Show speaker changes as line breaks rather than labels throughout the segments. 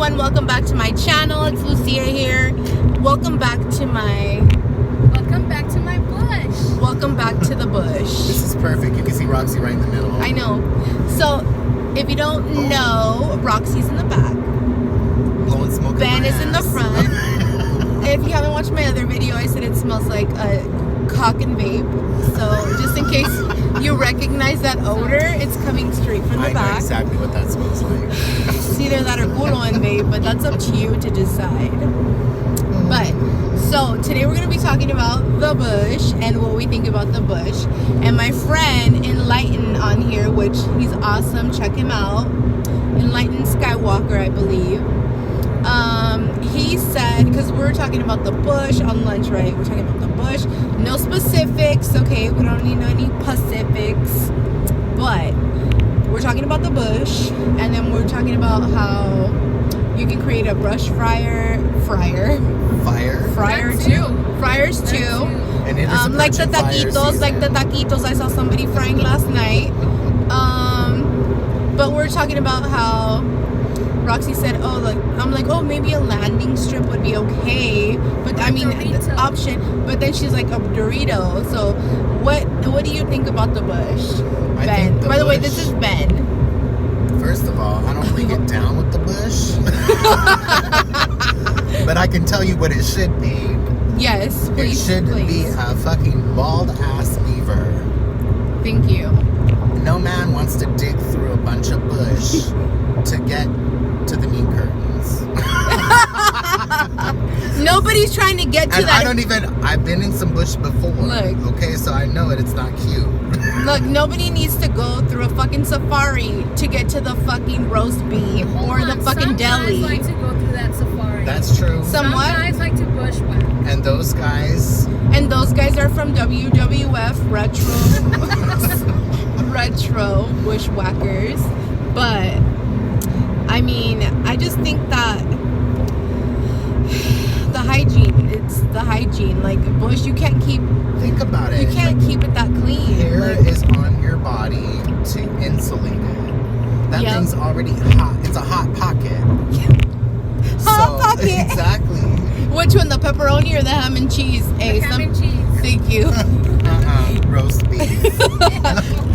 everyone, welcome back to my channel. It's Lucia here. Welcome back to my
bush.
Welcome back to the bush.
This is perfect. You can see Roxy right in the middle.
I know. So, if you don't know, Roxy's in the back.
Blowing smoke.
Ben is in the front. If you haven't watched my other video, I said it smells like a cock and vape. So, just in case you recognize that odor, it's coming straight from the
I
back.
know exactly what that smells like.
It's either that or culo and vape, but that's up to you to decide. But so today we're going to be talking about the bush and what we think about the bush. And my friend Enlightened on here, which he's awesome, check him out. Enlightened Sky Watcher, I believe. He said, because we're talking about the bush on lunch, right? We're talking about the bush. No specifics, okay? We don't need any Pacifics. But we're talking about the bush, and then we're talking about how you can create a brush fryers too.
And it is
Like the taquitos, I saw somebody frying last night. But we're talking about how Roxy said, maybe a landing strip would be okay, but I mean the option. But then she's like, a Dorito. So what do you think about the bush, Ben? By the way, this is Ben.
First of all, I don't really get down with the bush. But I can tell you what it should be.
Yes, please.
It should be a fucking bald ass beaver.
Thank you.
No man wants to dig through a bunch of bush to get to the meat curtains.
Nobody's trying to get to
and
that.
I've been in some bush before.
Look.
Okay, so I know it's not cute.
Look, nobody needs to go through a fucking safari to get to the fucking roast beef or the fucking deli.
Some guys like to go through that safari.
That's true.
Some
guys like to bushwhack.
And those guys
are from WWF retro bushwhackers. But I mean, I just think that it's the hygiene. Like bush, you can't keep.
Think about it.
You can't keep it that clean.
Hair is on your body to insulate it. That thing's already hot. It's a hot pocket.
Hot pocket.
Exactly.
Which one, the pepperoni or the ham and cheese?
Ham and cheese.
Thank you.
Roast beef.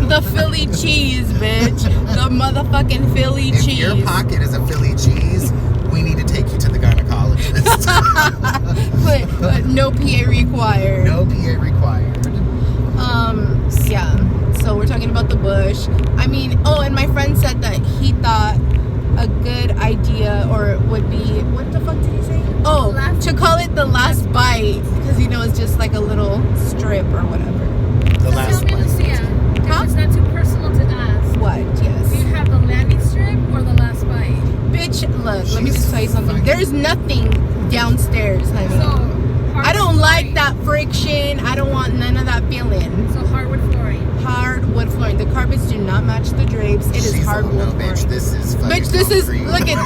The Philly cheese, bitch. The motherfucking Philly cheese.
If your pocket is a Philly cheese, we need to take you to the gynecologist.
but no PA required.
No PA required.
Yeah. So we're talking about the bush. I mean, and my friend said that he thought a good idea or would be, what the fuck did he say? To call it the last bite, because it's just like a little strip or whatever.
The last bite.
Lucia, it's not too personal to ask.
What? Yes.
Do you have the landing strip or the last bite?
Bitch, look, let me just tell you something. There's nothing downstairs, honey.
So,
I don't like that friction. I don't want none of that feeling.
So hardwood flooring.
Hardwood flooring. The carpets do not match the drapes. It is hardwood flooring.
Bitch, this is fucking
Bitch, this is,
concrete.
look at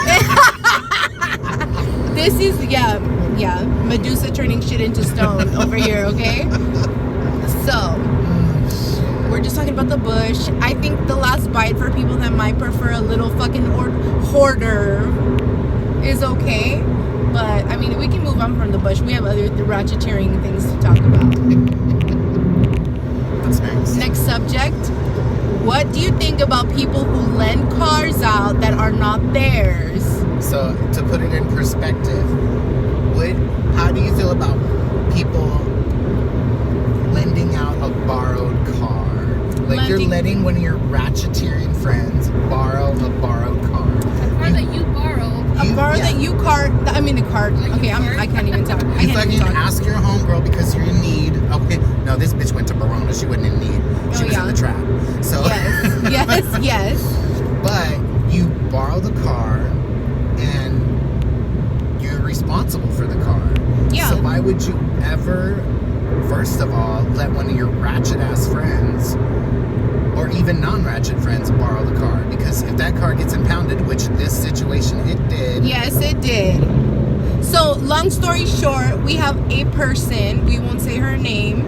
this is, yeah, Medusa turning shit into stone over here, okay? So, we're just talking about the bush. I think the last bite for people that might prefer a little fucking hoarder is okay. But, I mean, we can move on from the bush. We have other ratcheteering things to talk about.
What's next?
Next subject. What do you think about people who lend cars out that are not theirs?
So, to put it in perspective, how do you feel about people lending out a borrowed car? Like you're letting one of your ratcheteering friends borrow a borrowed car.
A car that you borrow.
The car. Okay, I can't even talk.
You fucking ask your homegirl because you're in need. Okay, no, this bitch went to Verona. She wasn't in need. She was in the trap. So
Yes.
But you borrow the car and you're responsible for the car.
Yeah.
So why would you ever, first of all, let one of your ratchet ass friends or even non-ratchet friends borrow the car? Because if that car gets impounded, which this situation it did.
Yes, it did. So, long story short, we have a person, we won't say her name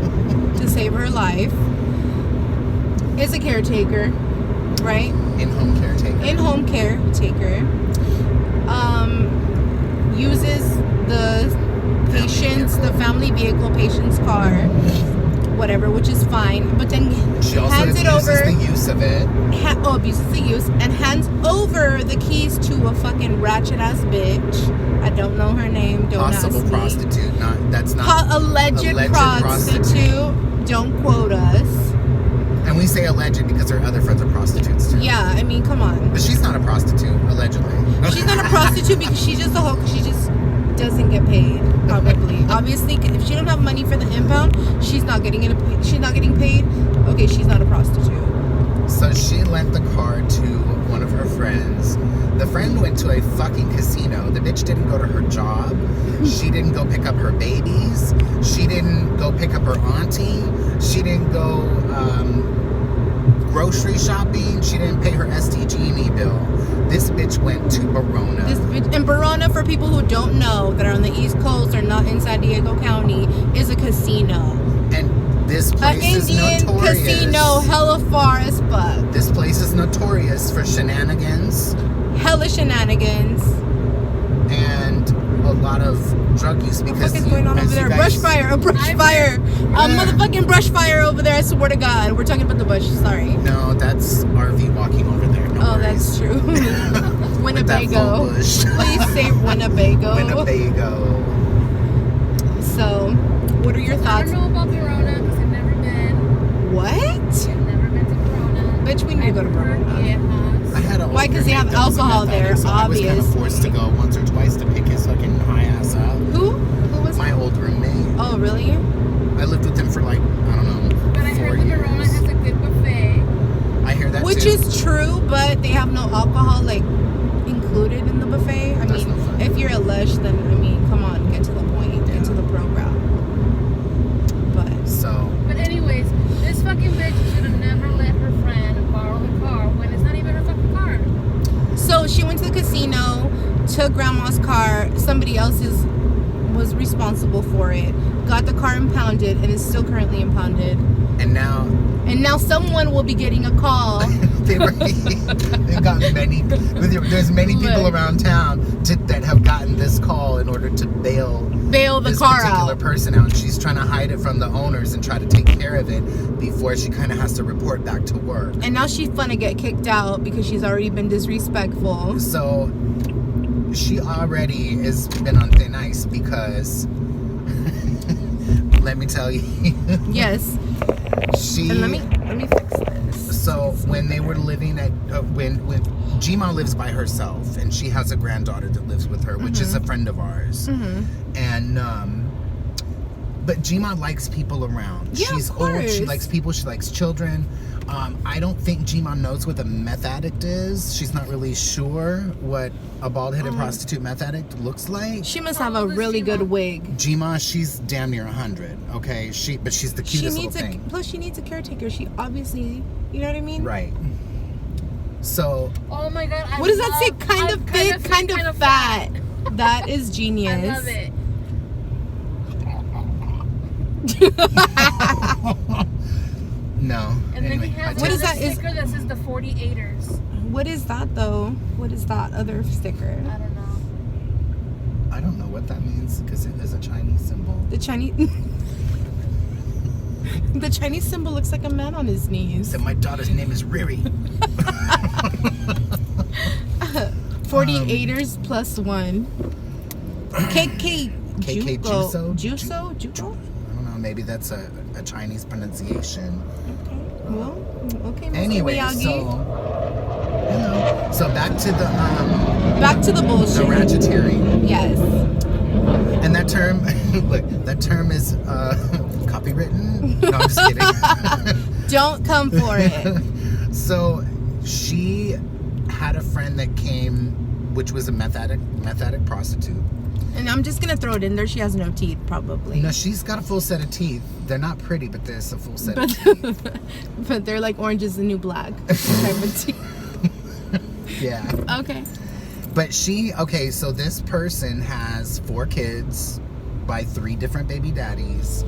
to save her life, is a caretaker, right?
In-home caretaker.
In-home caretaker. the family vehicle, patient's car, whatever, which is fine. But then
She also
hands it over.
abuses the use of it.
Abuses the use and hands over the keys to a fucking ratchet ass bitch. I don't know her name. Don't
Possible
ask me.
prostitute. That's not
Alleged prostitute. Don't quote us.
And we say alleged because her other friends are prostitutes too.
Yeah, I mean, come on.
But she's not a prostitute, allegedly.
She's not a prostitute because she's just a hoe. She just doesn't get paid. Probably. Obviously, if she don't have money for the impound, she's not getting it. She's not getting paid. Okay, she's not a prostitute.
So she lent the car to one of her friends. The friend went to a fucking casino. The bitch didn't go to her job. She didn't go pick up her babies. She didn't go pick up her auntie. She didn't go grocery shopping. She didn't pay her SDG&E bill. This bitch went to Verona.
And Verona, for people who don't know, that are on the East Coast or not in San Diego County, is a casino.
And this place is
Indian
notorious.
casino, hella far as fuck.
This place is notorious for shenanigans.
Hella shenanigans.
And a lot of drug use because
What the fuck is going on over there? Brush fire, a brush fire. A motherfucking brush fire over there, I swear to God. We're talking about the bush, sorry.
No, that's RV walking over there. No worries.
That's true.
With that full
Winnebago.
bush.
Please say Winnebago.
Winnebago.
So, what are your
I
thoughts?
don't know about Verona because I've never been.
What?
I've never been to Verona.
Bitch, we need to go to Verona.
I had a
Why? 'Cause they have
roommate that was a
alcohol
meth addict,
there,
so I was kind of
obviously.
forced to go once or twice to pick his fucking high ass up.
Who was
My old roommate.
Oh, really?
I lived with him for like, I don't know,
But I
4
heard that
years.
Verona has a good buffet.
I hear that
Which
too.
is true, but they have no alcohol like included in the buffet. I
That's
mean,
no fun.
if you're a lush, then I mean, come on, get to the point, get to the program. But
So,
But anyways, this fucking bitch should have never let her friend borrow the car when it's not even her fucking car.
so she went to the casino, took grandma's car. Somebody else's was responsible for it. Got the car impounded, and is still currently impounded.
and now
And now someone will be getting a call.
they've got many. There's many people
Look.
around town that have gotten this call in order to bail
Bail the
this
car
particular
out.
person out. She's trying to hide it from the owners and try to take care of it before she kind of has to report back to work.
And now she's gonna get kicked out because she's already been disrespectful.
So she already has been on thin ice because let me tell you,
Yes.
she.
And let me fix this.
So when they were living at when Gma lives by herself and she has a granddaughter that lives with her, which is a friend of ours, and but Gma likes people around.
Yeah,
She's
of
old. She
course.
likes people. She likes children. I don't think Gma knows what a meth addict is. She's not really sure what a bald-headed prostitute meth addict looks like.
She must have a
old is
really good
Gma?
wig.
Gma, she's damn near 100. Okay, but she's the
She
cutest
needs
little thing.
plus she needs a caretaker. She obviously, you know what I mean?
Right. So
Oh my god.
What does that say? Kind of fit, kind of fat. That is genius.
I love it.
no.
And
Anyway,
then he has
What is
a
that? Is-
sticker that says the 48ers.
What is that though? What is that other sticker?
I don't know.
I don't know what that means because it is a Chinese symbol.
The Chinese. The Chinese symbol looks like a man on his knees.
Said my daughter's name is Riri.
48ers plus one. KK
KK
Juco.
Juso?
Juco?
I don't know. Maybe that's a Chinese pronunciation.
Okay. Well, okay. Mr.
Anyway,
Miyagi.
so back to the
Back to the bullshit.
the ratcheteering.
Yes.
And that term, look, that term is copywritten. No, I'm just kidding.
Don't come for it.
So she had a friend that came, which was a meth addict prostitute.
And I'm just gonna throw it in there. She has no teeth, probably.
No, she's got a full set of teeth. They're not pretty, but there's a full set of teeth.
But they're like orange is the new black type of teeth.
Yeah.
Okay.
But so this person has 4 kids by 3 different baby daddies.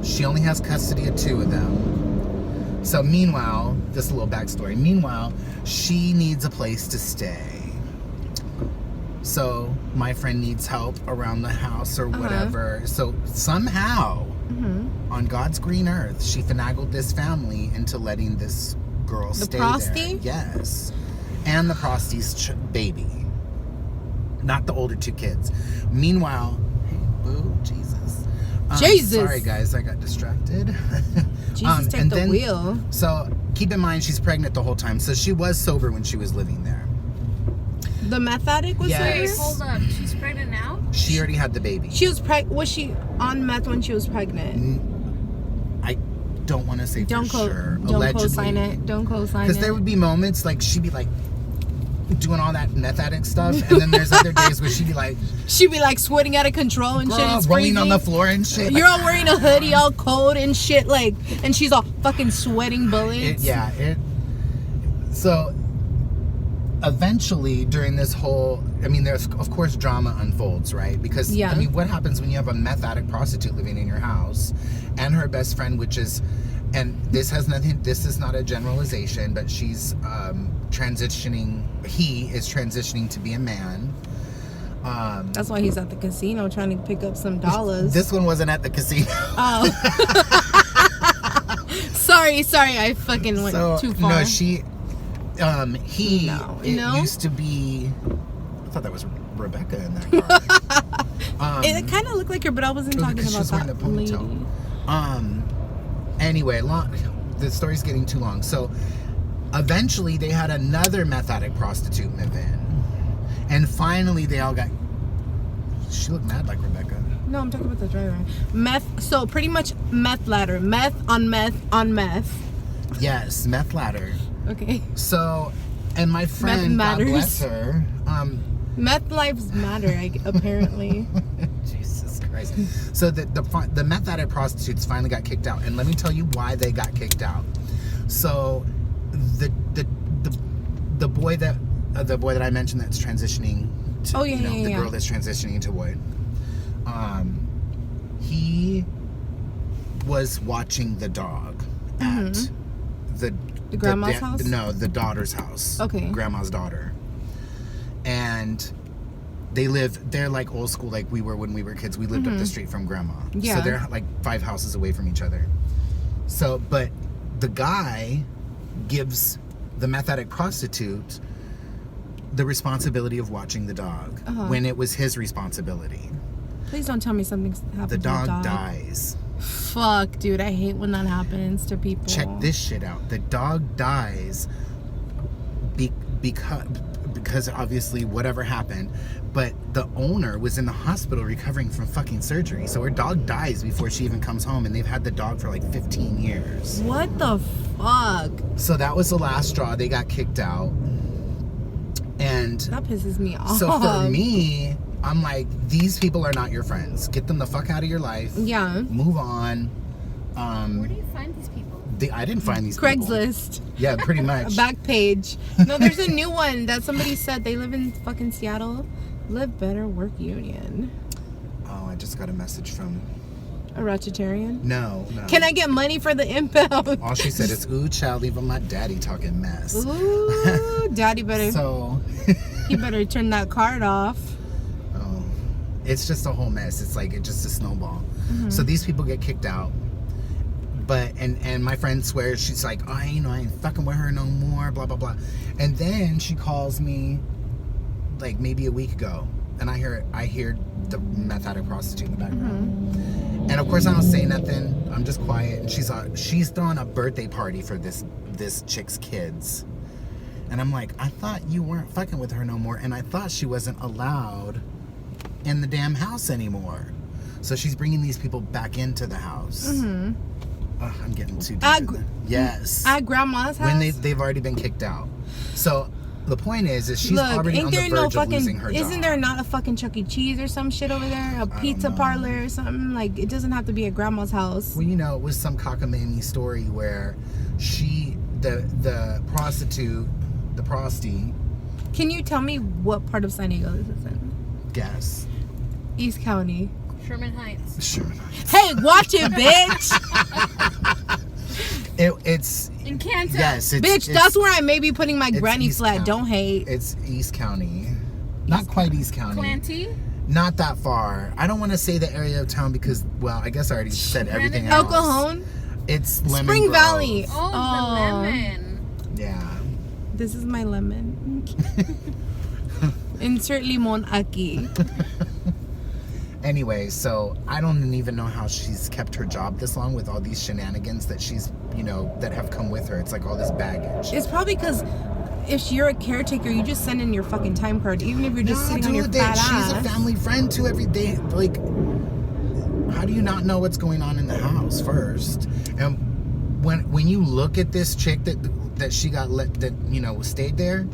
She only has custody of 2 of them. So meanwhile, just a little backstory. Meanwhile, she needs a place to stay. So my friend needs help around the house or whatever. So somehow, on God's green earth, she finagled this family into letting this girl stay
prosty?
there. Yes. And the prosty's baby. Not the older two kids. Meanwhile, hey, boo, Jesus.
Jesus.
Sorry, guys, I got distracted.
Jesus, take the wheel.
So keep in mind, she's pregnant the whole time. So she was sober when she was living there.
The meth addict was
Yes.
sober?
Hold up. She's pregnant now?
She already had the baby.
She was was she on meth when she was pregnant?
I don't want to say for sure.
Don't co-sign it. Don't co-sign it.
Because there would be moments like she'd be like doing all that meth addict stuff, and then there's other days where she'd be like
sweating out of control and shit. It's
rolling
freezing.
on the floor and shit.
You're all wearing a hoodie, all cold and shit, like, and she's all fucking sweating bullets.
So eventually during this whole, I mean, there's of course drama unfolds, right? Because I mean, what happens when you have a meth addict prostitute living in your house and her best friend, which is, and this has nothing, this is not a generalization, but she's he is transitioning to be a man.
That's why he's at the casino trying to pick up some dollars.
This one wasn't at the casino.
Oh. sorry, I fucking went too far.
No, he used to be, I thought that was Rebecca in that car.
It kind of looked like her, but I wasn't talking about that lady.
Anyway, the story's getting too long. So eventually they had another meth addict prostitute move in. And finally they all got, she looked mad like Rebecca.
No, I'm talking about the driver. Meth, so pretty much meth ladder. Meth on meth on meth.
Yes, meth ladder.
Okay.
So, and my friend, God bless her.
Meth lives matter, apparently.
Jesus Christ. So the meth addict prostitutes finally got kicked out, and let me tell you why they got kicked out. So the boy that I mentioned that's transitioning to, the girl that's transitioning to boy. He was watching the dog at the grandma's house. No, the daughter's house.
Okay.
Grandma's daughter. And they're like old school, like we were when we were kids. We lived up the street from grandma.
Yeah.
So they're like 5 houses away from each other. So, but the guy gives the meth addict prostitute the responsibility of watching the dog when it was his responsibility.
Please don't tell me something happened.
The dog dies.
Fuck, dude, I hate when that happens to people.
Check this shit out. The dog dies because obviously whatever happened, but the owner was in the hospital recovering from fucking surgery. So her dog dies before she even comes home, and they've had the dog for like 15 years.
What the fuck?
So that was the last straw. They got kicked out. And
that pisses me off.
So for me, I'm like, these people are not your friends. Get them the fuck out of your life.
Yeah.
Move on.
Where do you find these people?
I didn't find these people.
Craigslist.
Yeah, pretty much.
Back page. No, there's a new one that somebody said. They live in fucking Seattle. Live Better Work Union.
Oh, I just got a message from...
A Ratchetarian?
No.
Can I get money for the impound?
All she said is, ooh, child, leave my daddy talking mess.
Ooh, daddy better...
So...
he better turn that card off.
Oh. It's just a whole mess. It's like, it's just a snowball. So these people get kicked out. But, and my friend swears, she's like, oh, I ain't fucking with her no more, blah, blah, blah. And then she calls me, like, maybe a week ago. And I hear the meth addict prostitute in the background. And of course I don't say nothing. I'm just quiet. And she's throwing a birthday party for this chick's kids. And I'm like, I thought you weren't fucking with her no more. And I thought she wasn't allowed in the damn house anymore. So she's bringing these people back into the house. I'm getting too deep. Yes.
At grandma's house?
When they've already been kicked out. So the point is she's already on the verge of losing her job.
Isn't there not a fucking Chuck E. Cheese or some shit over there? A pizza parlor or something? Like, it doesn't have to be at grandma's house.
Well, it was some cockamamie story where the prostitute, the prosty.
Can you tell me what part of San Diego this is in?
Guess.
East County.
Sherman Heights.
Hey, watch it, bitch!
It's
in Canton.
Yes,
bitch, that's where I may be putting my granny flat.
County.
Don't hate.
It's East County. Not quite East County.
Plenty.
Not that far. I don't want to say the area of town because, well, I guess I already said everything
El
else.
Cajon?
It's Lemon
Spring
Grove.
Valley.
Oh, the lemon.
Yeah.
This is my lemon. Insert limon aquí.
Anyway, so I don't even know how she's kept her job this long with all these shenanigans that she's, that have come with her. It's like all this baggage.
It's probably because if you're a caretaker, you just send in your fucking time card, even if you're just sitting on your fat ass.
She's a family friend too every day. Like, how do you not know what's going on in the house first? And when you look at this chick that she got stayed there,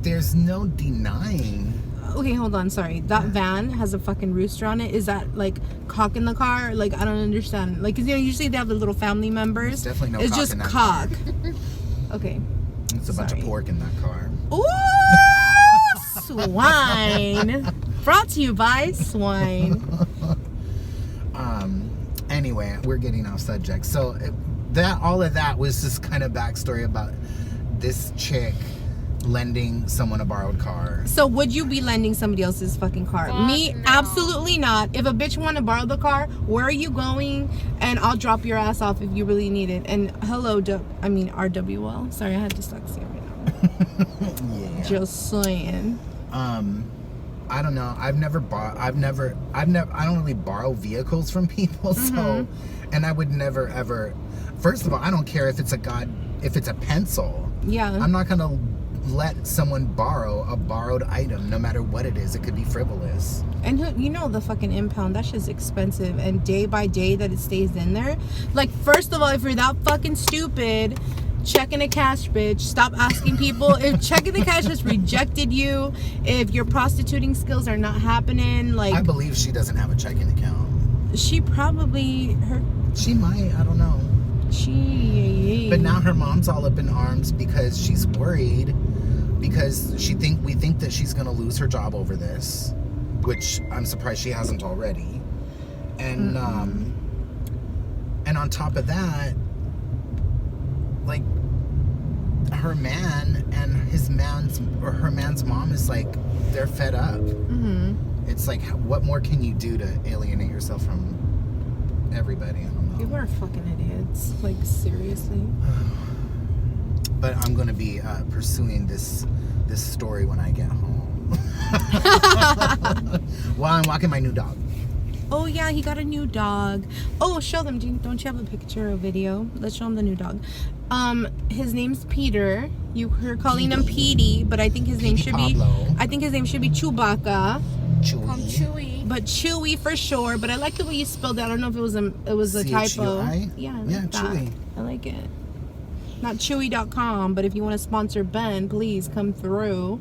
there's no denying.
Okay, hold on, sorry. That van has a fucking rooster on it. Is that like cock in the car? Like, I don't understand. Like, 'cause, usually they have the little family members.
There's definitely no
it's
cock
just
in that
cock.
car.
Okay.
It's a bunch of pork in that car.
Ooh, swine. Brought to you by swine.
Anyway, we're getting off subject. So all of that was just kind of backstory about this chick lending someone a borrowed car.
So would you be lending somebody else's fucking car?
Fuck
Me,
no.
absolutely not. If a bitch want to borrow the car, where are you going? And I'll drop your ass off if you really need it. And hello, RWL. Sorry, I had dyslexia right now.
Yeah.
Just saying.
I don't know. I don't really borrow vehicles from people. So, and I would never ever. First of all, I don't care if it's a pencil.
Yeah.
I'm not gonna let someone borrow a borrowed item, no matter what it is. It could be frivolous.
And the fucking impound, that shit's expensive. And day by day that it stays in there. Like, first of all, if you're that fucking stupid, check in the cash, bitch. Stop asking people. If check in the cash has rejected you, if your prostituting skills are not happening, like,
I believe she doesn't have a checking account.
she probably,
She might. I don't know. But now her mom's all up in arms because she's worried because we think that she's gonna lose her job over this, which I'm surprised she hasn't already. And and on top of that, like, her man and her man's mom is like, they're fed up. It's like, what more can you do to alienate yourself from everybody? I don't know.
People are fucking idiots. Like, seriously.
But I'm gonna be pursuing this story when I get home. While I'm walking my new dog.
Oh yeah, he got a new dog. Oh, show them. Don't you have a picture or video? Let's show them the new dog. His name's Peter. You're calling him Petey, but I think his name should be Chewbacca.
Chewy.
But Chewy for sure. But I like the way you spelled it. I don't know if it was a typo.
CHUI?
Yeah, I
Yeah,
like that.
Chewy.
I like it. Not Chewy.com, but if you want to sponsor Ben, please come through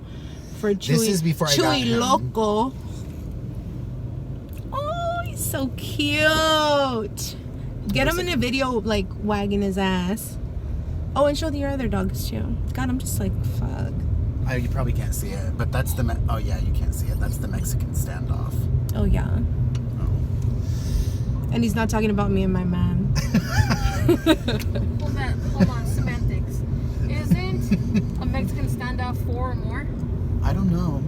for Chewy.
This is before I got
Chewy
him.
Loco. Oh, he's so cute. Get him in a video, like, wagging his ass. Oh, and show your other dogs too. God, I'm just like, fuck.
You probably can't see it, but that's the oh yeah, you can't see it. That's the Mexican standoff.
Oh yeah.
Oh.
And he's not talking about me and my man.
Hold on, semantics. Isn't a Mexican standoff 4 or more?
I don't know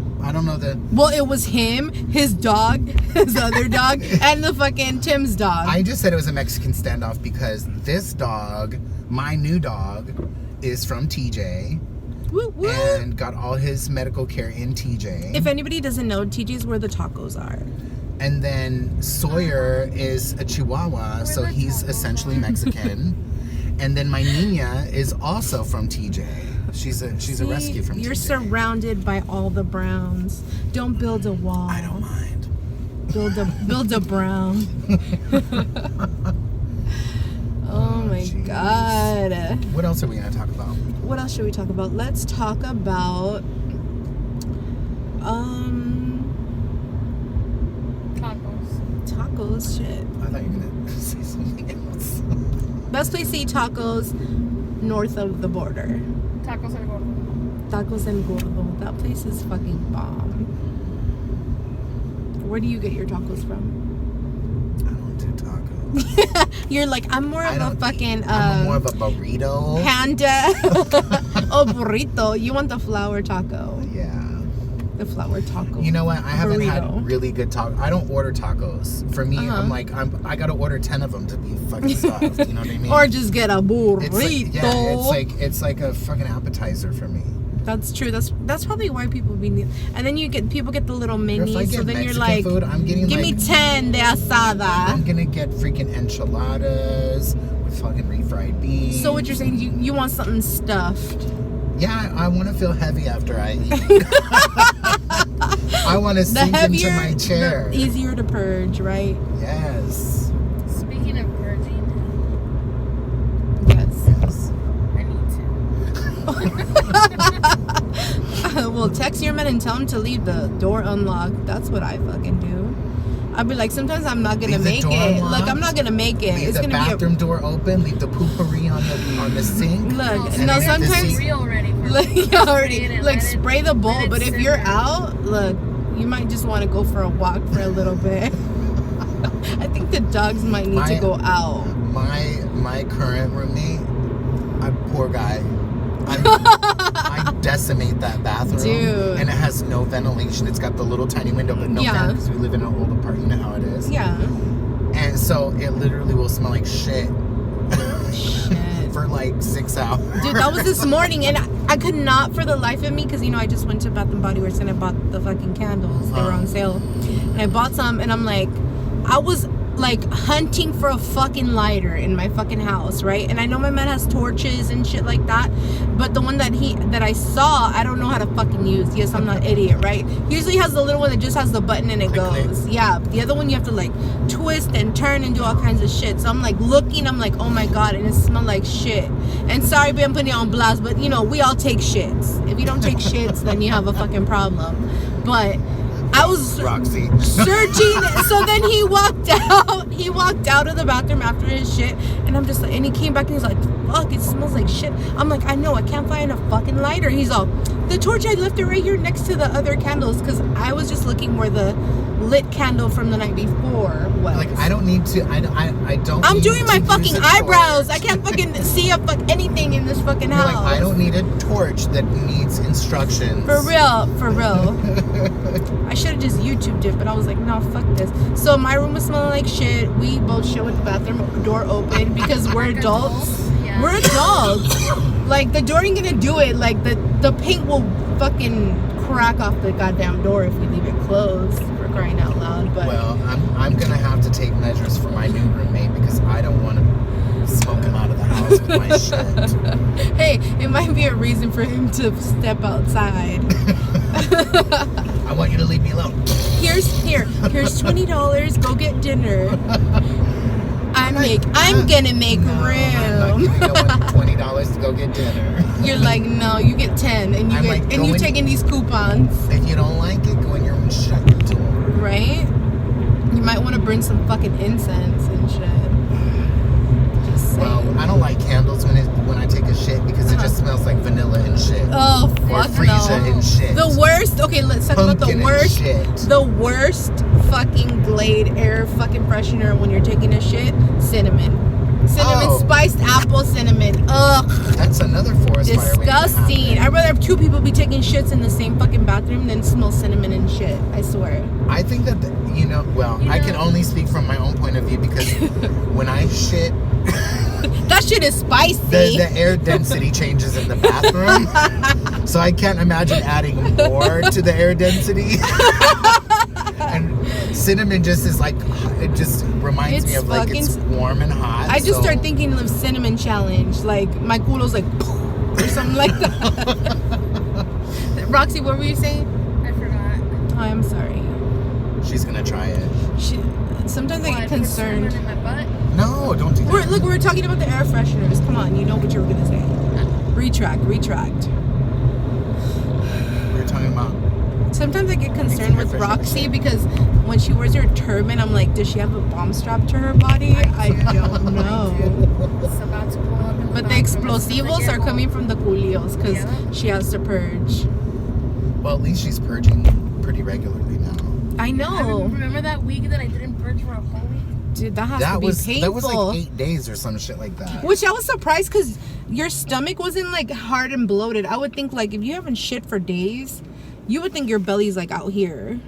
the.
Well, it was him, his dog, his other dog, and the fucking Tim's dog.
I just said it was a Mexican standoff because this dog, my new dog, is from TJ.
Woo, woo.
And got all his medical care in TJ.
If anybody doesn't know, TJ's where the tacos are.
And then Sawyer is a Chihuahua, so he's essentially Mexican. And then my Nina is also from TJ. She's a rescue from TJ.
You're surrounded by all the Browns. Don't build a wall.
I don't mind.
Build a Brown. Oh my
Jeez.
God.
What else are we gonna talk about?
What else should we talk about? Let's talk about tacos. Shit.
I thought you were gonna say something else.
Best place to eat tacos north of the border.
Tacos El Gordo.
Tacos en Gordo. That place is fucking bomb. Where do you get your tacos from?
I don't do tacos.
You're like, I'm more of a fucking
I'm more of a burrito.
panda. Oh, burrito. You want the flour taco.
Yeah.
The flour taco.
You know what? I haven't
burrito.
had really good tacos. I don't order tacos. For me, I'm like, I gotta order 10 of them to be fucking stuffed. You know what I mean?
Or just get a burrito.
It's like a fucking appetizer for me.
That's true. That's probably why people and then people get the little minis.
If I get
so then
Mexican
you're like,
food, I'm getting
give me 10 de asada.
I'm gonna get freaking enchiladas with fucking refried beans.
So what you're saying, you want something stuffed?
Yeah, I want to feel heavy after I eat. I want to sink into my chair.
The easier to purge, right?
Yes.
Speaking of purging,
Yes.
I need to.
Well, text your man and tell him to leave the door unlocked. That's what I fucking do. I'd be like, sometimes I'm not gonna make it.
Unlocked.
Like, I'm not gonna make it.
Leave
It's
the
gonna
bathroom door open. Leave the poopery on the sink.
Look,
And
no,
then the
sometimes
Real ready for
spray the bowl.
let it
But if
sit
you're
there.
out, look, you might just want to go for a walk for a little bit. I think the dogs might need to go out.
My current roommate, poor guy. I decimate that bathroom,
Dude.
and it has no ventilation. It's got the little tiny window, but no fan because we live in an old apartment. You know how it is.
Yeah.
And so it literally will smell like shit
Shit.
for like 6 hours.
Dude, that was this morning, and I could not for the life of me, because I just went to Bath and Body Works and I bought the fucking candles. They were on sale, and I bought some, and I'm like, I was like hunting for a fucking lighter in my fucking house, right? And I know my man has torches and shit like that, but the one that I saw, I don't know how to fucking use. Yes, I'm not an idiot, right? He usually has the little one that just has the button and it goes. Yeah, the other one you have to like twist and turn and do all kinds of shit. So I'm like looking, I'm like, oh my god, and it smelled like shit. And sorry, but I'm putting it on blast, but we all take shits. If you don't take shits, then you have a fucking problem. But I was
Roxy
searching. So then he walked out. He walked out of the bathroom after his shit, and I'm just like, and he came back and he's like, fuck, it smells like shit. I'm like, I know, I can't find a fucking lighter. He's all, the torch, I left it right here next to the other candles, because I was just looking where the lit candle from the night before was.
Like, I don't need to. I don't.
I'm
need
doing
to
my
use
fucking
a
eyebrows.
torch.
I can't fucking see anything in this fucking
You're
house.
like, I don't need a torch that needs instructions.
For real. I should have just YouTubed it, but I was like, no, fuck this. So my room was smelling like shit. We both shit with the bathroom door open because we're adults.
Yeah.
We're adults. Like, the door ain't gonna do it. Like, the paint will fucking crack off the goddamn door if we leave it closed, for crying out loud. But
Well, I'm gonna have to take measures for my new roommate because I don't want to smoke him out of the house with my shit.
hey, it might be a reason for him to step outside.
I want you to leave me alone.
Here's $20. Go get dinner. I'm gonna make
No, I'm not
room.
giving no one $20 to go get dinner.
You're like, no, you get 10, and you taking these coupons,
If you don't like it, go in your room and shut your door.
right? You might want to burn some fucking incense and shit. Just saying.
Well, I don't like candles when I take a shit because it just smells like vanilla and shit.
Oh
Or
fuck
freesia
no.
and shit.
The worst. Okay, let's talk about
Pumpkin
the
and
worst.
shit.
The worst fucking Glade air fucking freshener when you're taking a shit. Cinnamon spiced apple cinnamon. Ugh.
That's another forest fire waiting to
Disgusting.
happen.
I'd rather have two people be taking shits in the same fucking bathroom than smell cinnamon and shit. I swear.
I think that, I can only speak from my own point of view because when I shit,
That shit is spicy.
the air density changes in the bathroom. So I can't imagine adding more to the air density. And cinnamon just is like, it just reminds me of like it's warm and hot.
I just start thinking of cinnamon challenge. Like my culo's like or something like that. Roxy, what were you saying?
I forgot.
Oh, I'm sorry.
She's gonna try it.
Sometimes I get
Put
concerned.
cinnamon in my butt.
No, don't do that.
Look, we're talking about the air fresheners. Come on, you know what you were gonna say. Retract.
We're talking about.
Sometimes I get concerned with Roxy because when she wears her turban, I'm like, does she have a bomb strapped to her body? I don't know.
It's about to pull up in
But the
bathroom.
explosivos are coming from the culios because she has to purge.
Well, at least she's purging pretty regularly now.
I know.
Remember that week that I didn't purge for a whole week?
Dude, that has to be painful.
That was like 8 days or some shit like that.
Which I was surprised because your stomach wasn't like hard and bloated. I would think like if you haven't shit for days, You would think your belly's like out here.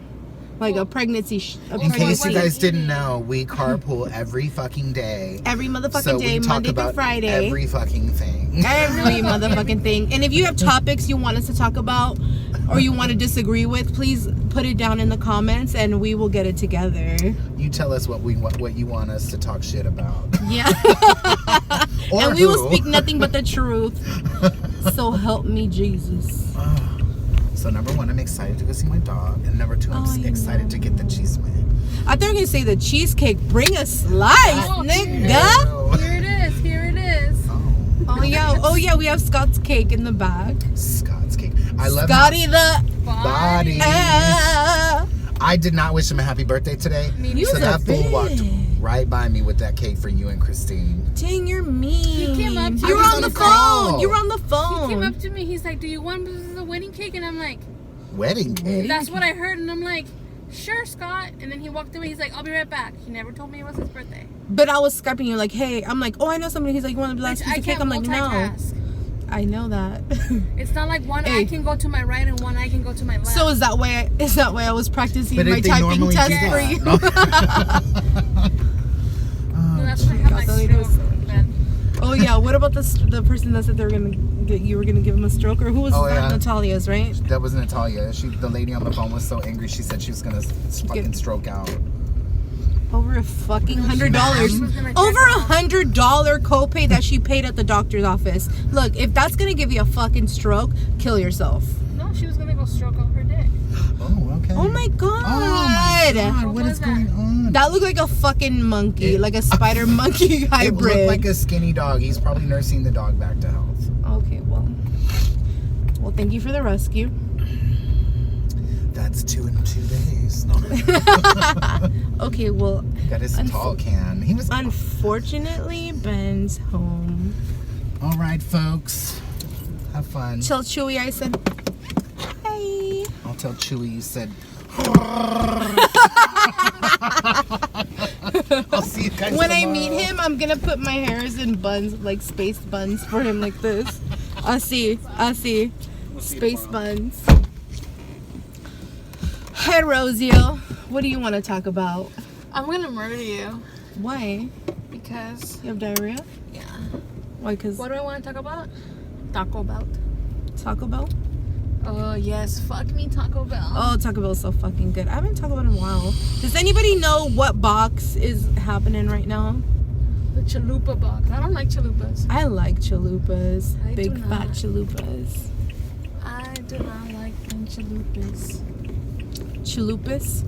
Like a pregnancy.
In case you guys didn't know, we carpool every fucking day.
Every motherfucking
So
day,
we talk
Monday
about
through Friday.
every fucking thing.
Every motherfucking thing. And if you have topics you want us to talk about or you want to disagree with, please put it down in the comments and we will get it together.
You tell us what you want us to talk shit about.
Yeah.
Or
and we will
who.
speak nothing but the truth. So help me, Jesus.
So number 1, I'm excited to go see my dog, and number 2, I'm excited to get the cheese man.
I thought you were gonna say the cheesecake. Bring a slice, nigga.
Here it is.
Oh yeah, we have Scott's cake in the back.
Scott's cake. I love
Scotty the
body. I did not wish him a happy birthday today.
You
So that
a
fool walked
bitch.
right by me with that cake for you and Christine.
Dang, you're mean.
He came up to
You were
me.
on the phone. You were on the
He
phone.
came up to me. He's like, "Do you want the wedding cake?" And I'm like,
Wedding cake?
"That's what I heard." And I'm like, "Sure, Scott." And then he walked away. He's like, "I'll be right back." He never told me it was his birthday.
But I was Skyping you like, hey, I'm like, oh, I know somebody. He's like, you want the last piece
I
of cake?
can't
I'm like, no.
multitask.
I know that.
It's not like one
Hey.
eye can go to my right and one eye can go to my left.
So is that why I was practicing
But
my
if they
typing
normally
test
do
for
that.
you?
No.
No, that's when I had my
God, that lady
stroke, man.
Oh yeah, what about the person that said you were gonna give him a stroke, or who was
Oh,
that?
yeah.
Natalia's, right?
That was Natalia. The lady on the phone was so angry. She said she was gonna fucking stroke out.
Over a fucking $100.
Ma'am?
Over $100 copay that she paid at the doctor's office. Look, if that's gonna give you a fucking stroke, kill yourself.
No, she was gonna go stroke out her dick.
Oh, okay.
Oh my god.
Oh my god, what is going on?
That looked like a fucking monkey, like a spider monkey
It
hybrid.
looked like a skinny dog. He's probably nursing the dog back to health.
Okay, well, thank you for the rescue.
That's 2 in 2 days. No.
Okay, well,
Got his tall can. He was.
unfortunately, Ben's home.
All right, folks. Have fun.
Tell Chewy I said, hey.
I'll tell Chewy you said. I'll see you guys
When I
tomorrow.
meet him, I'm gonna put my hairs in buns, like space buns for him, like this. I see. Space buns. Hey, Rosio, what do you want to talk about?
I'm gonna murder you
Why?
because
You have diarrhea?
yeah.
Why? Cause
What do I want to talk about? Taco Bell.
Taco Bell?
Oh yes, fuck me Taco Bell.
Oh, Taco Bell is so fucking good. I haven't talked about it in a while. Does anybody know what box is happening right now?
The chalupa box. I don't like chalupas.
I like chalupas.
I
Big
do
fat
not.
chalupas.
I do not like them chalupas.
Chalupas?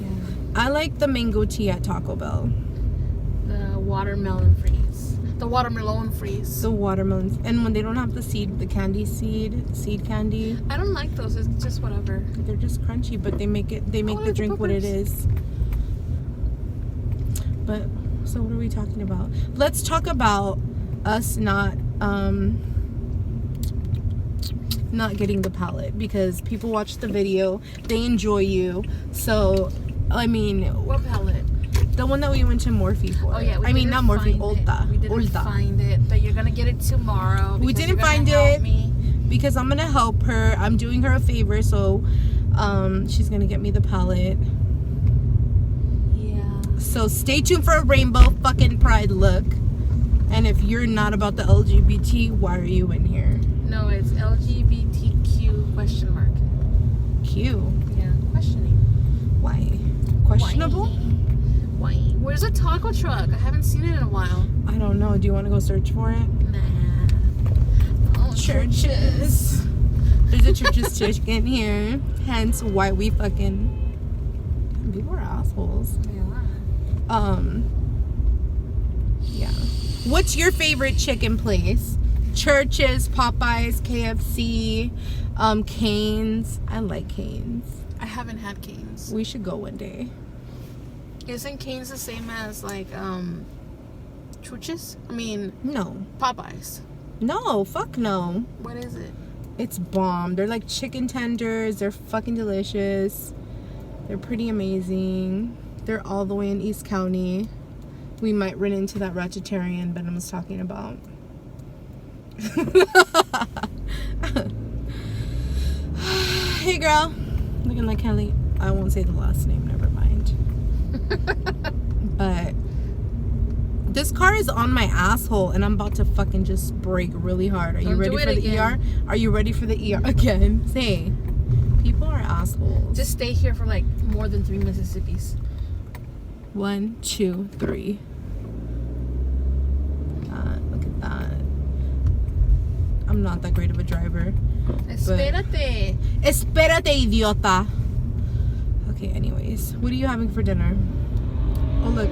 Yeah.
I like the mango tea at Taco Bell.
The watermelon freeze. The watermelon freeze.
The watermelons. And when they don't have the seed candy.
I don't like those. It's just whatever.
They're just crunchy, but they make the
like the
drink what it
peppers.
is. But so what are we talking about? Let's talk about us not getting the palette, because people watch the video, they enjoy you. So I mean,
What palette?
the one that we went to Morphe for.
Oh yeah.
I mean, not Morphe, Ulta.
We didn't
Ulta.
find it, but you're gonna get it tomorrow.
We
because
didn't
you're gonna
find
help
it.
Me.
Because I'm gonna help her. I'm doing her a favor, so she's gonna get me the palette.
Yeah.
So stay tuned for a rainbow fucking pride look. And if you're not about the LGBT, why are you in here?
No, it's LGBTQ question mark.
Q.
Yeah. Questioning.
Why? Questionable?
Why? Where's a taco truck? I haven't seen it in a while.
I don't know. Do you want to go search for it?
Nah. Oh,
Churches. There's a church's chicken here. Hence why we fucking. People are assholes. Yeah. What's your favorite chicken place? Churches, Popeyes, KFC, Cane's. I like Cane's.
I haven't had Cane's.
We should go one day.
Isn't Cane's the same as like Chuches? I mean
No.
Popeyes.
No, fuck no.
What is it?
It's bomb. They're like chicken tenders. They're fucking delicious. They're pretty amazing. They're all the way in East County. We might run into that Ratchetarian Ben was talking about. Hey girl, looking like Kelly. I won't say the last name, never mind. But this car is on my asshole and I'm about to fucking just brake really hard. Are you ready for the ER? Are you ready for the ER again? Say, people are assholes.
Just stay here for like more than 3 Mississippis.
1, 2, 3. Look at that. I'm not that great of a driver.
Espérate.
Espérate, idiota. Okay, anyways. What are you having for dinner? Oh, look.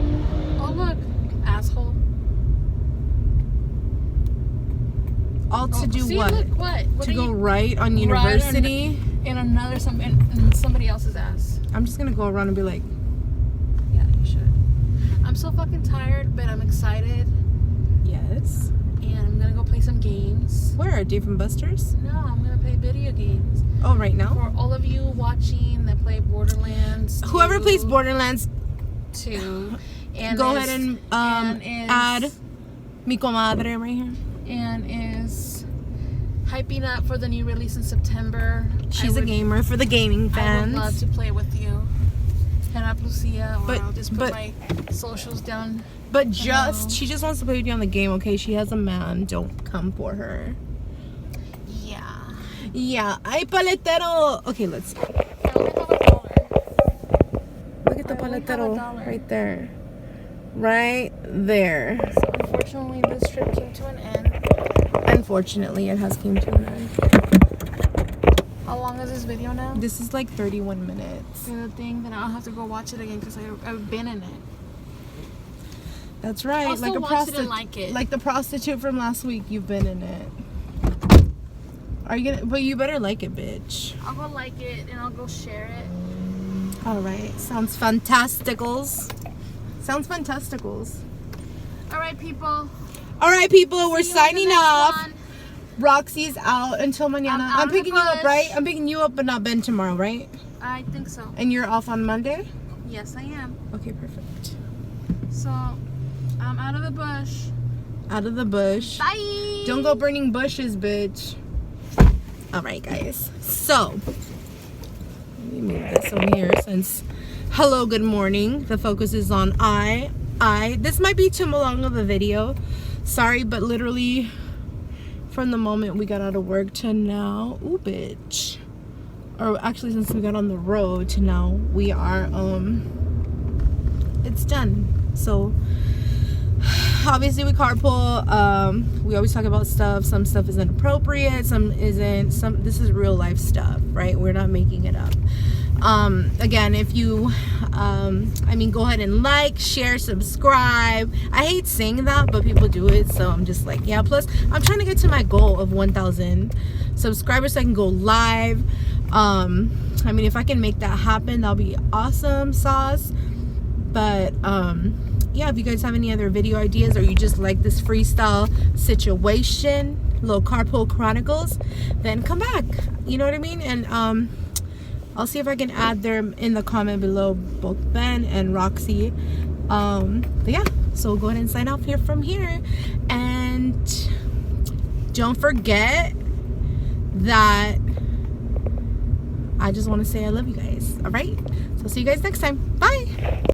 Oh, look. Asshole.
All to do
see,
what?
Look, what
To go right on University?
In in somebody else's ass.
I'm just going to go around and be like,
Yeah, you should. I'm so fucking tired, but I'm excited.
yes.
And I'm gonna go play some games.
Where? Dave and Buster's?
No, I'm gonna play video games.
Oh, right now?
For all of you watching that play Borderlands 2,
Whoever plays Borderlands,
2 and
go
is,
ahead and
is,
add mi comadre right here.
and is hyping up for the new release in September.
She's a gamer for the gaming
I
fans.
would love to play with you. Hit up Lucia, or
But-
I'll just put
but-
my socials down.
But she just wants to play with you on the game, okay? She has a man. Don't come for her.
Yeah.
Yeah. Ay, paletero. Okay, let's see.
I only have $1.
Look at the
I only have
paletero
$1.
right there. Right there.
So unfortunately, this trip came to an end.
Unfortunately, it has came to an end.
How long is this video now?
This is like 31 minutes.
The thing, then I'll have to go watch it again because I've been in it.
That's right.
I'll still
Like a
watch it and
prostitute.
like it.
Like the prostitute from last week. You've been in it. Are you gonna? But you better like it, bitch.
I'll go like it and I'll go share it.
All right. Sounds fantasticals. Sounds fantasticals.
All right, people.
All right, people. We're
See you on the
signing
next
off.
one.
Roxy's out until mañana.
I'm out
I'm
of the
picking you up,
bush.
right? I'm picking you up, but not Ben tomorrow, right?
I think so.
And you're off on Monday?
Yes, I am.
Okay, perfect.
So, I'm out of the bush.
Out of the bush.
Bye.
Don't go burning bushes, bitch. All right, guys. So, let me move this over here since, hello, good morning. The focus is on I. This might be too long of a video. Sorry, but literally from the moment we got out of work to now, ooh, bitch. Or actually, since we got on the road to now, we are, it's done. So, obviously we carpool. We always talk about stuff. Some stuff is inappropriate, some isn't. This is real life stuff, right? We're not making it up. Again, if you go ahead and like, share, subscribe. I hate saying that, but people do it, so I'm just like, yeah. Plus, I'm trying to get to my goal of 1,000 subscribers so I can go live. If I can make that happen, that'll be awesome sauce. But yeah, if you guys have any other video ideas, or you just like this freestyle situation, little Carpool Chronicles, then come back. You know what I mean? And I'll see if I can add them in the comment below, both Ben and Roxy. But yeah, so we'll go ahead and sign off here from here. And don't forget that I just want to say I love you guys. All right? So see you guys next time. Bye.